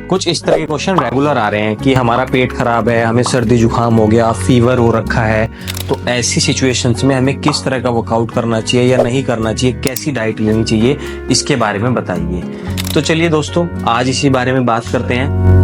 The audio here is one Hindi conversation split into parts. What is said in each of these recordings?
कुछ इस तरह के क्वेश्चन रेगुलर आ रहे हैं कि हमारा पेट खराब है, हमें सर्दी जुकाम हो गया, फीवर हो रखा है, तो ऐसी सिचुएशंस में हमें किस तरह का वर्कआउट करना चाहिए या नहीं करना चाहिए, कैसी डाइट लेनी चाहिए, इसके बारे में बताइए। तो चलिए दोस्तों, आज इसी बारे में बात करते हैं।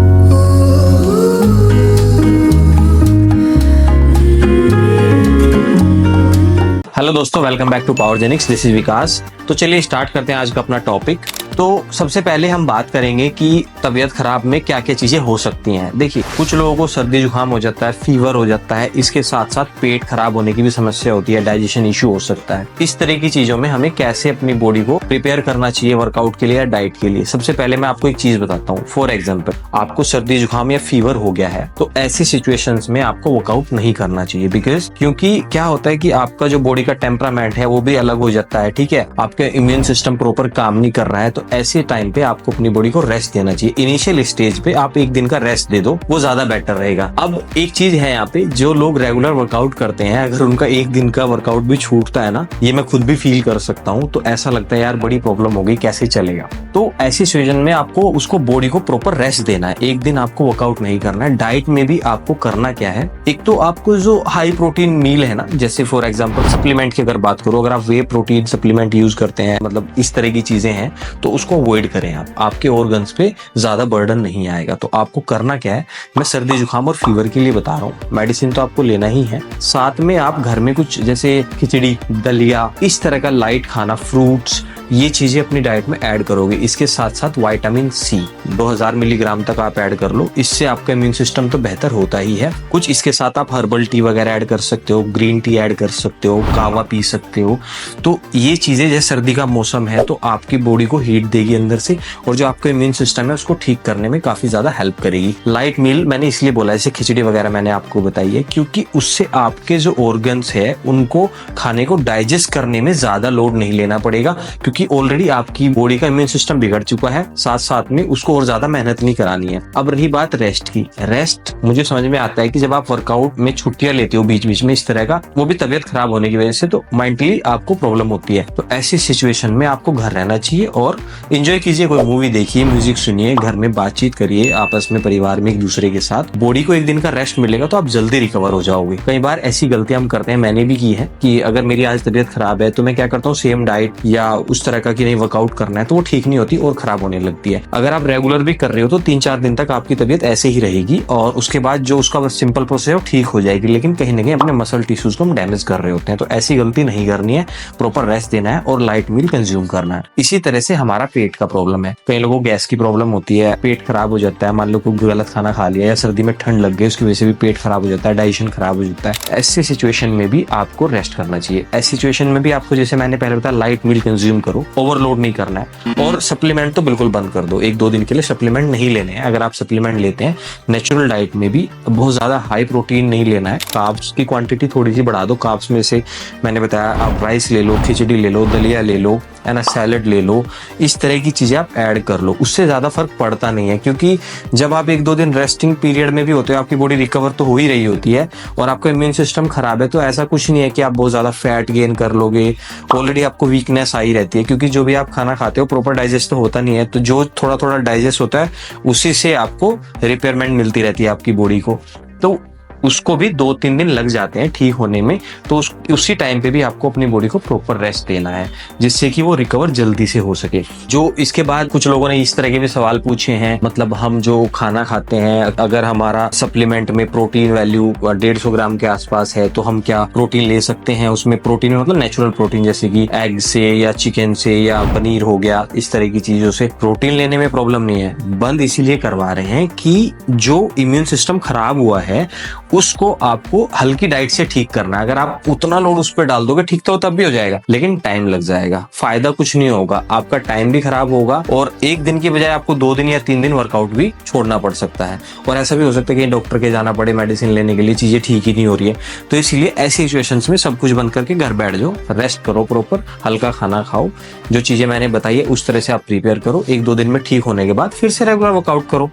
हेलो दोस्तों, welcome back to Powergenics. This is Vikas. तो चलिए स्टार्ट करते हैं आज का अपना टॉपिक। तो सबसे पहले हम बात करेंगे कि तबीयत खराब में क्या क्या चीजें हो सकती हैं। देखिए, कुछ लोगों को सर्दी जुकाम हो जाता है, फीवर हो जाता है, इसके साथ साथ पेट खराब होने की भी समस्या होती है, डाइजेशन इश्यू हो सकता है। इस तरह की चीजों में हमें कैसे अपनी बॉडी को प्रिपेयर करना चाहिए वर्कआउट के लिए या डाइट के लिए। सबसे पहले मैं आपको एक चीज बताता हूँ। फॉर एग्जाम्पल, आपको सर्दी जुकाम या फीवर हो गया है, तो ऐसी सिचुएशंस में आपको वर्कआउट नहीं करना चाहिए। बिकॉज क्योंकि क्या होता है कि आपका जो बॉडी का टेम्परामेंट है वो भी अलग हो जाता है, ठीक है। आपका इम्यून सिस्टम प्रॉपर काम नहीं कर रहा है, तो ऐसे टाइम पे आपको अपनी बॉडी को रेस्ट देना चाहिए। इनिशियल स्टेज पे आप एक दिन का रेस्ट दे दो, वो ज्यादा बेटर रहेगा। अब एक चीज है यहाँ पे, जो लोग रेगुलर वर्कआउट करते हैं, अगर उनका एक दिन का वर्कआउट भी छूटता है ना, ये मैं खुद भी फील कर सकता हूँ, तो ऐसा लगता है यार बड़ी प्रॉब्लम हो गई, कैसे चलेगा। तो ऐसी सिचुएशन में आपको उसको बॉडी को प्रॉपर रेस्ट देना है। एक दिन आपको वर्कआउट नहीं करना है। डाइट में भी आपको करना क्या है, एक तो आपको जो हाई प्रोटीन मील है ना, जैसे फॉर एग्जांपल सप्लीमेंट की अगर बात करो, अगर आप वे प्रोटीन सप्लीमेंट यूज करते हैं, मतलब इस तरह की चीजें हैं, तो उसको अवॉइड करें। आपके ऑर्गन्स पे ज्यादा बर्डन नहीं आएगा। तो आपको करना क्या है, मैं सर्दी जुकाम और फीवर के लिए बता रहा हूँ। मेडिसिन तो आपको लेना ही है, साथ में आप घर में कुछ जैसे खिचड़ी, दलिया, इस तरह का लाइट खाना, फ्रूट्स, ये चीजें अपनी डाइट में ऐड करोगे। इसके साथ साथ विटामिन सी 2000 मिलीग्राम तक आप ऐड कर लो। इससे आपका इम्यून सिस्टम तो बेहतर होता ही है। कुछ इसके साथ आप हर्बल टी वगैरह ऐड कर सकते हो, ग्रीन टी ऐड कर सकते हो, कावा पी सकते हो। तो ये चीजें, जैसे सर्दी का मौसम है तो आपकी बॉडी को हीट देगी अंदर से, और जो आपका इम्यून सिस्टम है उसको ठीक करने में काफी ज्यादा हेल्प करेगी। लाइट मील मैंने इसलिए बोला, जैसे खिचड़ी वगैरह मैंने आपको बताई है, क्योंकि उससे आपके जो ऑर्गन्स है उनको खाने को डाइजेस्ट करने में ज्यादा लोड नहीं लेना पड़ेगा, क्योंकि ऑलरेडी आपकी बॉडी का इम्यून सिस्टम बिगड़ चुका है। साथ साथ में उसको और ज्यादा मेहनत नहीं करानी है। अब रही बात रेस्ट की। रेस्ट मुझे समझ में आता है कि जब आप वर्कआउट में छुट्टियां लेते हो बीच बीच में इस तरह का, वो भी तबियत खराब होने की वजह से, तो मेंटली आपको प्रॉब्लम होती है। तो ऐसी सिचुएशन में आपको घर रहना चाहिए और एंजॉय कीजिए, कोई मूवी देखिए, म्यूजिक सुनिए, घर में बातचीत करिए आपस में, परिवार में एक दूसरे के साथ। बॉडी को एक दिन का रेस्ट मिलेगा तो आप जल्दी रिकवर हो जाओगे। कई बार ऐसी गलतियां हम करते हैं, मैंने भी की है, कि अगर मेरी आज तबियत खराब है तो मैं क्या करता हूँ, सेम डाइट या उस तरह का कि नहीं वर्कआउट करना है, तो वो ठीक नहीं होती और खराब होने लगती है। अगर आप रेगुलर भी कर रहे हो तो 3-4 दिन तक आपकी तबीयत ऐसे ही रहेगी, और उसके बाद जो उसका सिंपल प्रोसेस है वो ठीक हो जाएगी, लेकिन कहीं ना कहीं अपने मसल टिश्यूज को हम डैमेज कर रहे होते हैं। तो ऐसी गलती नहीं करनी है, प्रॉपर रेस्ट देना है और लाइट मील कंज्यूम करना है। इसी तरह से हमारा पेट का प्रॉब्लम है, कई लोगों को गैस की प्रॉब्लम होती है, पेट खराब हो जाता है, मान लो कोई गलत खाना खा लिया या सर्दी में ठंड लग गई, उसकी वजह से भी पेट खराब हो जाता है, डाइजेशन खराब हो जाता है। ऐसी सिचुएशन में भी आपको रेस्ट करना चाहिए। ऐसी सिचुएशन में भी आपको, जैसे मैंने पहले बताया, लाइट मील कंज्यूम करो, ओवरलोड नहीं करना है। और सप्लीमेंट तो बिल्कुल बंद कर दो, 1-2 दिन के लिए सप्लीमेंट नहीं लेने हैं। अगर आप सप्लीमेंट लेते हैं, नेचुरल डाइट में भी बहुत ज्यादा हाई प्रोटीन नहीं लेना है। कार्ब्स की क्वांटिटी थोड़ी सी बढ़ा दो। कार्ब्स में से मैंने बताया, आप राइस ले लो, खिचड़ी ले लो, दलिया ले लो, है ना, सैलड ले लो, इस तरह की चीजें आप ऐड कर लो। उससे ज्यादा फर्क पड़ता नहीं है, क्योंकि जब आप 1-2 दिन रेस्टिंग पीरियड में भी होते हो, आपकी बॉडी रिकवर तो हो ही रही होती है, और आपका इम्यून सिस्टम खराब है, तो ऐसा कुछ नहीं है कि आप बहुत ज्यादा फैट गेन कर लोगे। ऑलरेडी आपको वीकनेस आई रहती है, क्योंकि जो भी आप खाना खाते हो प्रॉपर डाइजेस्ट तो होता नहीं है, तो जो थोड़ा थोड़ा डाइजेस्ट होता है उसी से आपको रिपेयरमेंट मिलती रहती है आपकी बॉडी को। तो उसको भी 2-3 दिन लग जाते हैं ठीक होने में। तो उसी टाइम पे भी आपको अपनी बॉडी को प्रॉपर रेस्ट देना है, जिससे कि वो रिकवर जल्दी से हो सके। जो इसके बाद कुछ लोगों ने इस तरह के भी सवाल पूछे हैं, मतलब हम जो खाना खाते हैं, अगर हमारा सप्लीमेंट में प्रोटीन वैल्यू 150 ग्राम के आसपास है, तो हम क्या प्रोटीन ले सकते हैं? उसमें प्रोटीन मतलब नेचुरल प्रोटीन, जैसे कि एग से या चिकन से या पनीर हो गया, इस तरह की चीजों से प्रोटीन लेने में प्रॉब्लम नहीं है। बंद इसीलिए करवा रहे हैं कि जो इम्यून सिस्टम खराब हुआ है उसको आपको हल्की डाइट से ठीक करना है। अगर आप उतना लोड उस पर डाल दोगे, ठीक तो तब भी हो जाएगा, लेकिन टाइम लग जाएगा, फायदा कुछ नहीं होगा, आपका टाइम भी खराब होगा, और एक दिन की बजाय आपको 2 दिन या 3 दिन वर्कआउट भी छोड़ना पड़ सकता है। और ऐसा भी हो सकता है कि डॉक्टर के जाना पड़े मेडिसिन लेने के लिए, चीजें ठीक ही नहीं हो रही है। तो इसलिए ऐसी सिचुएशंस में सब कुछ बंद करके घर बैठ जाओ, रेस्ट करो, प्रॉपर हल्का खाना खाओ, जो चीजें मैंने बताई है उस तरह से आप प्रिपेयर करो। 1-2 दिन में ठीक होने के बाद फिर से रेगुलर वर्कआउट करो।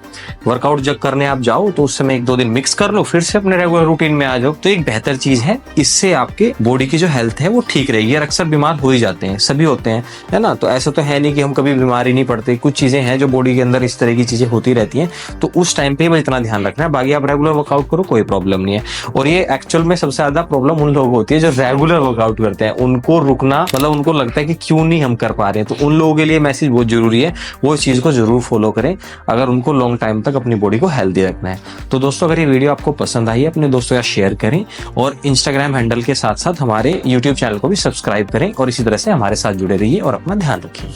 वर्कआउट जब करने आप जाओ तो उस समय 1-2 दिन मिक्स कर लो, फिर से अपनी अपने रेगुलर रूटीन में आ जाओ तो एक बेहतर चीज है। इससे आपके बॉडी की जो हेल्थ है वो ठीक रहेगी। और अक्सर बीमार हो ही जाते हैं, सभी होते हैं, है ना। तो ऐसा तो है नहीं कि हम कभी बीमार ही नहीं पड़ते। कुछ चीजें हैं जो बॉडी के अंदर इस तरह की चीजें होती रहती हैं, तो उस टाइम पे बस इतना ध्यान रखना है। बाकी आप रेगुलर वर्कआउट करो, कोई प्रॉब्लम नहीं है। और ये एक्चुअल में सबसे ज्यादा प्रॉब्लम उन लोगों को होती है जो रेगुलर वर्कआउट करते हैं। उनको रुकना मतलब उनको लगता है कि क्यों नहीं हम कर पा रहे हैं। तो उन लोगों के लिए मैसेज बहुत जरूरी है, वो इस चीज को जरूर फॉलो करें अगर उनको लॉन्ग टाइम तक अपनी बॉडी को हेल्दी रखना है। तो दोस्तों अगर ये वीडियो आपको पसंद आई है, अपने दोस्तों के साथ शेयर करें और इंस्टाग्राम हैंडल के साथ साथ हमारे यूट्यूब चैनल को भी सब्सक्राइब करें और इसी तरह से हमारे साथ जुड़े रहिए और अपना ध्यान रखिए।